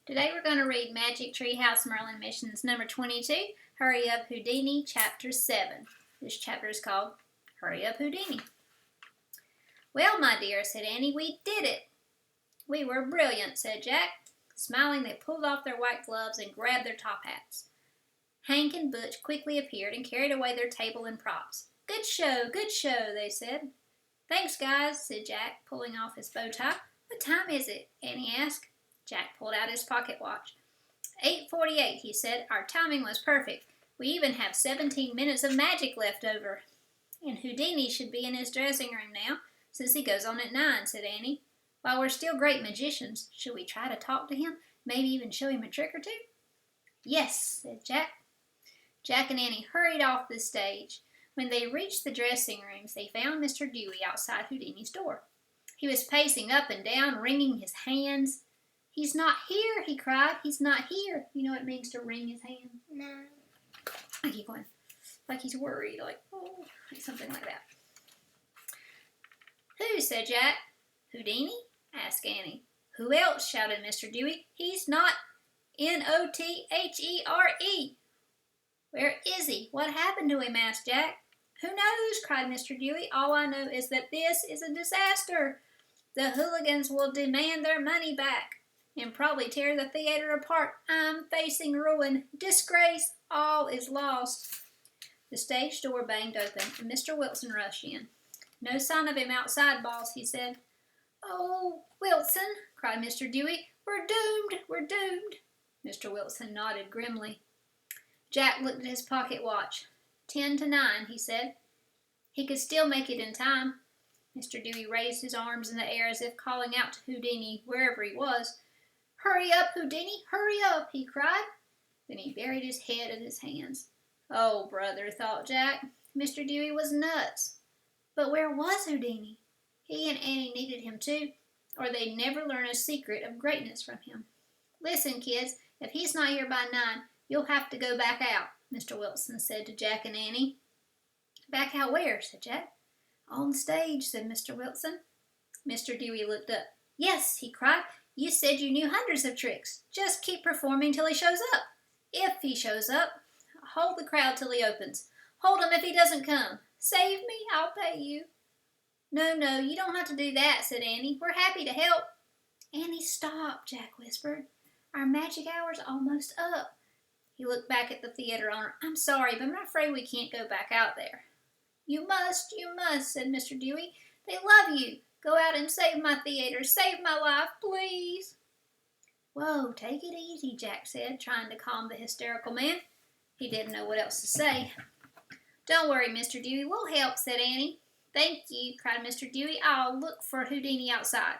Today we're going to read Magic Treehouse Merlin Missions number 22, Hurry Up Houdini, Chapter 7. This chapter is called Hurry Up Houdini. Well, my dear, said Annie, we did it. We were brilliant, said Jack. Smiling, they pulled off their white gloves and grabbed their top hats. Hank and Butch quickly appeared and carried away their table and props. Good show, they said. Thanks, guys, said Jack, pulling off his bow tie. What time is it? Annie asked. Jack pulled out his pocket watch. 8:48, he said. Our timing was perfect. We even have 17 minutes of magic left over. And Houdini should be in his dressing room now, since he goes on at 9, said Annie. While we're still great magicians, should we try to talk to him? Maybe even show him a trick or two? Yes, said Jack. Jack and Annie hurried off the stage. When they reached the dressing rooms, they found Mr. Dewey outside Houdini's door. He was pacing up and down, wringing his hands. He's not here, he cried. He's not here. You know what it means to wring his hand? No. I keep going. Like he's worried, like something like that. Who, said Jack. Houdini? Asked Annie. Who else? Shouted Mr. Dewey. He's not Nothere. Where is he? What happened to him? Asked Jack. Who knows? Cried Mr. Dewey. All I know is that this is a disaster. The hooligans will demand their money back and probably tear the theater apart. I'm facing ruin, disgrace, all is lost. The stage door banged open, and Mr. Wilson rushed in. No sign of him outside, boss, he said. Oh, Wilson, cried Mr. Dewey, we're doomed. Mr. Wilson nodded grimly. Jack looked at his pocket watch. 10 to 9, he said. He could still make it in time. Mr. Dewey raised his arms in the air as if calling out to Houdini wherever he was. Hurry up, Houdini, hurry up, he cried. Then he buried his head in his hands. Oh, brother, thought Jack. Mr. Dewey was nuts. But where was Houdini? He and Annie needed him too, or they'd never learn a secret of greatness from him. Listen, kids, if he's not here by 9, you'll have to go back out, Mr. Wilson said to Jack and Annie. Back out where? Said Jack. On stage, said Mr. Wilson. Mr. Dewey looked up. Yes, he cried. You said you knew hundreds of tricks. Just keep performing till he shows up. If he shows up, hold the crowd till he opens. Hold him if he doesn't come. Save me, I'll pay you. No, you don't have to do that, said Annie. We're happy to help. Annie, stop, Jack whispered. Our magic hour's almost up. He looked back at the theater owner. I'm sorry, but I'm afraid we can't go back out there. You must, said Mr. Dewey. They love you. Go out and save my theater. Save my life, please. Whoa, take it easy, Jack said, trying to calm the hysterical man. He didn't know what else to say. Don't worry, Mr. Dewey. We'll help, said Annie. Thank you, cried Mr. Dewey. I'll look for Houdini outside.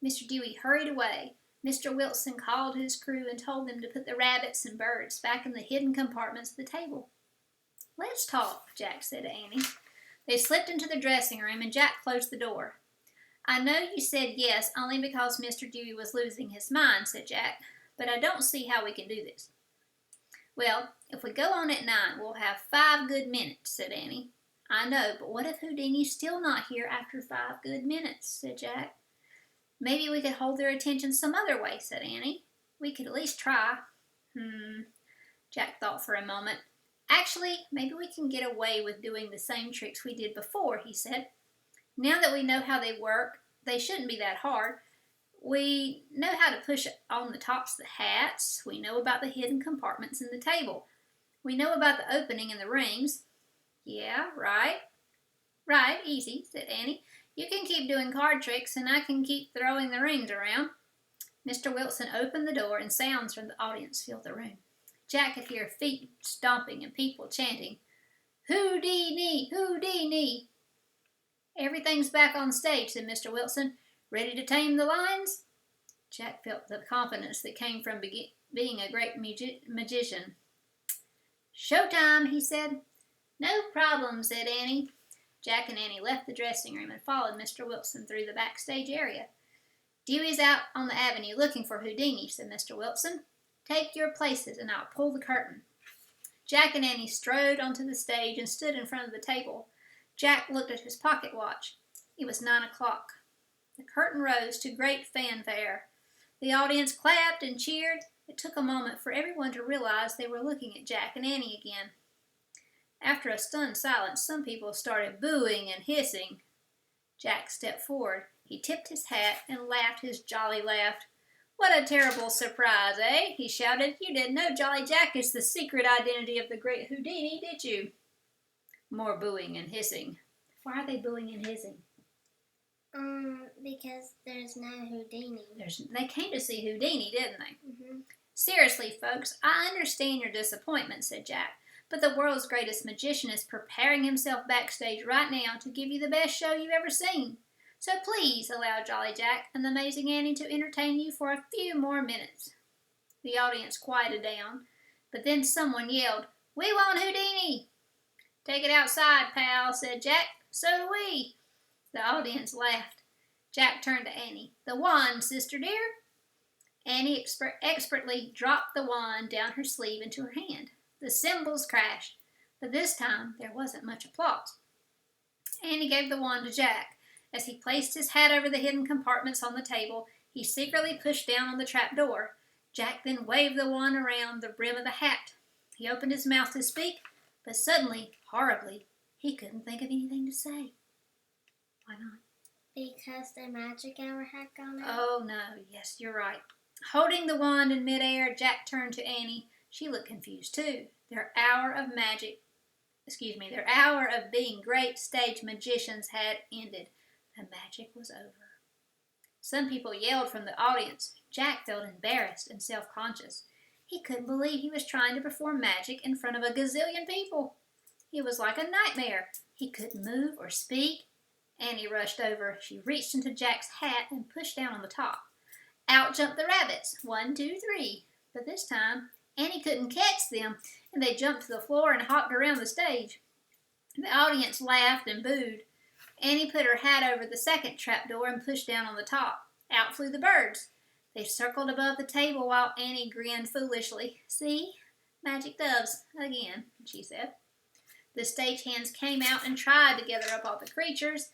Mr. Dewey hurried away. Mr. Wilson called his crew and told them to put the rabbits and birds back in the hidden compartments of the table. Let's talk, Jack said to Annie. They slipped into the dressing room and Jack closed the door. I know you said yes only because Mr. Dewey was losing his mind, said Jack, but I don't see how we can do this. Well, if we go on at 9, we'll have 5 good minutes, said Annie. I know, but what if Houdini's still not here after 5 good minutes, said Jack. Maybe we could hold their attention some other way, said Annie. We could at least try. Jack thought for a moment. Actually, maybe we can get away with doing the same tricks we did before, he said. Now that we know how they work, they shouldn't be that hard. We know how to push on the tops of the hats. We know about the hidden compartments in the table. We know about the opening in the rings. Yeah, right. Right, easy, said Annie. You can keep doing card tricks, and I can keep throwing the rings around. Mr. Wilson opened the door, and sounds from the audience filled the room. Jack could hear feet stomping and people chanting, Houdini, Houdini. Everything's back on stage, said Mr. Wilson. Ready to tame the lions? Jack felt the confidence that came from being a great magician. Showtime, he said. No problem, said Annie. Jack and Annie left the dressing room and followed Mr. Wilson through the backstage area. Dewey's out on the avenue looking for Houdini, said Mr. Wilson. Take your places and I'll pull the curtain. Jack and Annie strode onto the stage and stood in front of the table. Jack looked at his pocket watch. It was 9 o'clock. The curtain rose to great fanfare. The audience clapped and cheered. It took a moment for everyone to realize they were looking at Jack and Annie again. After a stunned silence, some people started booing and hissing. Jack stepped forward. He tipped his hat and laughed his jolly laugh. "What a terrible surprise, eh?" he shouted. "You didn't know Jolly Jack is the secret identity of the great Houdini, did you?" More booing and hissing. Why are they booing and hissing? Because there's no Houdini. They came to see Houdini, didn't they? Mm-hmm. "Seriously, folks, I understand your disappointment," said Jack, "but the world's greatest magician is preparing himself backstage right now to give you the best show you've ever seen. So please allow Jolly Jack and the Amazing Annie to entertain you for a few more minutes." The audience quieted down, but then someone yelled, "We want Houdini!" "Take it outside, pal," said Jack. "So do we." The audience laughed. Jack turned to Annie. "The wand, sister dear." Annie expertly dropped the wand down her sleeve into her hand. The cymbals crashed, but this time there wasn't much applause. Annie gave the wand to Jack. As he placed his hat over the hidden compartments on the table, he secretly pushed down on the trap door. Jack then waved the wand around the brim of the hat. He opened his mouth to speak, but suddenly, horribly, he couldn't think of anything to say. Why not? Because the magic hour had gone out. Oh, no. Yes, you're right. Holding the wand in midair, Jack turned to Annie. She looked confused, too. Their hour of being great stage magicians had ended. The magic was over. Some people yelled from the audience. Jack felt embarrassed and self-conscious. He couldn't believe he was trying to perform magic in front of a gazillion people. It was like a nightmare. He couldn't move or speak. Annie rushed over. She reached into Jack's hat and pushed down on the top. Out jumped the rabbits. 1, 2, 3. But this time, Annie couldn't catch them, and they jumped to the floor and hopped around the stage. The audience laughed and booed. Annie put her hat over the second trapdoor and pushed down on the top. Out flew the birds. They circled above the table while Annie grinned foolishly. "See? Magic doves again," she said. The stagehands came out and tried to gather up all the creatures.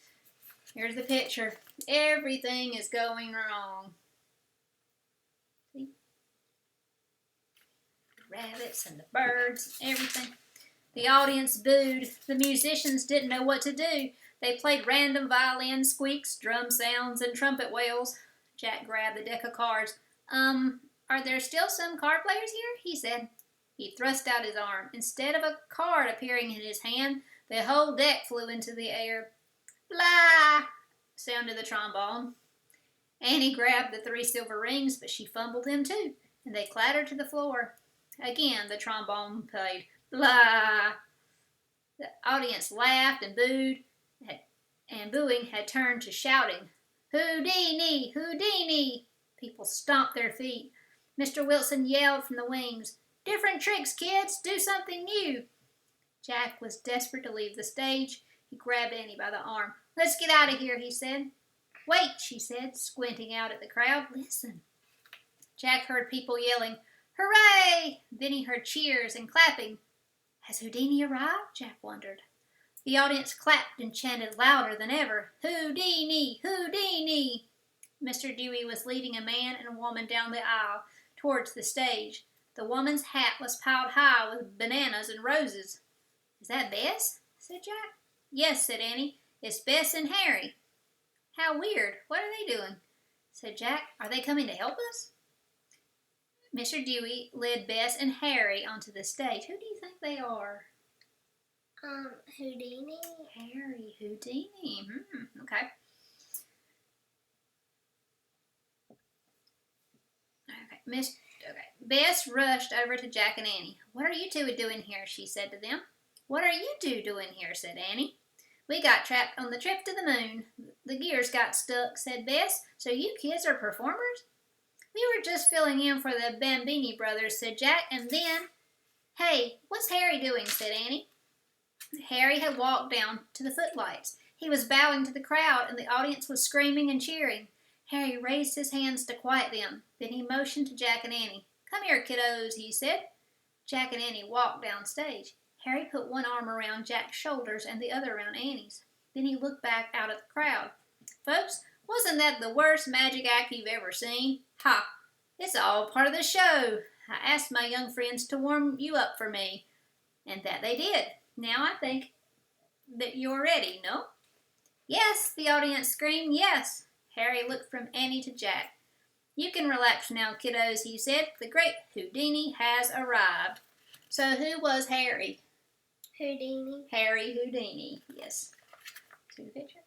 Here's the picture. Everything is going wrong. See? The rabbits and the birds, everything. The audience booed. The musicians didn't know what to do. They played random violin squeaks, drum sounds, and trumpet wails. Jack grabbed the deck of cards. Are there still some card players here?" he said. He thrust out his arm. Instead of a card appearing in his hand, the whole deck flew into the air. "Blah!" sounded the trombone. Annie grabbed the 3 silver rings, but she fumbled them too, and they clattered to the floor. Again, the trombone played. "Blah!" The audience laughed and booed, and booing had turned to shouting. "Houdini! Houdini!" People stomped their feet. Mr. Wilson yelled from the wings, "Different tricks, kids! Do something new!" Jack was desperate to leave the stage. He grabbed Annie by the arm. "Let's get out of here," he said. "Wait," she said, squinting out at the crowd. "Listen." Jack heard people yelling, "Hooray!" Then he heard cheers and clapping. Has Houdini arrived? Jack wondered. The audience clapped and chanted louder than ever, "Houdini! Houdini!" Mr. Dewey was leading a man and a woman down the aisle towards the stage. The woman's hat was piled high with bananas and roses. "Is that Bess?" said Jack. "Yes," said Annie. "It's Bess and Harry." "How weird. What are they doing?" said Jack. "Are they coming to help us?" Mr. Dewey led Bess and Harry onto the stage. Who do you think they are? Houdini. Harry, Houdini. Okay. Bess rushed over to Jack and Annie. "What are you two doing here?" she said to them. "What are you two doing here?" said Annie. "We got trapped on the trip to the moon. The gears got stuck," said Bess. "So you kids are performers?" "We were just filling in for the Bambini brothers," said Jack, "and then—" "Hey, what's Harry doing?" said Annie. Harry had walked down to the footlights. He was bowing to the crowd, and the audience was screaming and cheering. Harry raised his hands to quiet them. Then he motioned to Jack and Annie. "Come here, kiddos," he said. Jack and Annie walked downstage. Harry put one arm around Jack's shoulders and the other around Annie's. Then he looked back out at the crowd. "Folks, wasn't that the worst magic act you've ever seen? Ha! It's all part of the show. I asked my young friends to warm you up for me, and that they did. Now I think that you're ready, no? Yes, the audience screamed, yes. Harry looked from Annie to Jack. You can relax now, kiddos, he said. The great Houdini has arrived. So who was Harry? Houdini. Harry Houdini, yes. See the picture?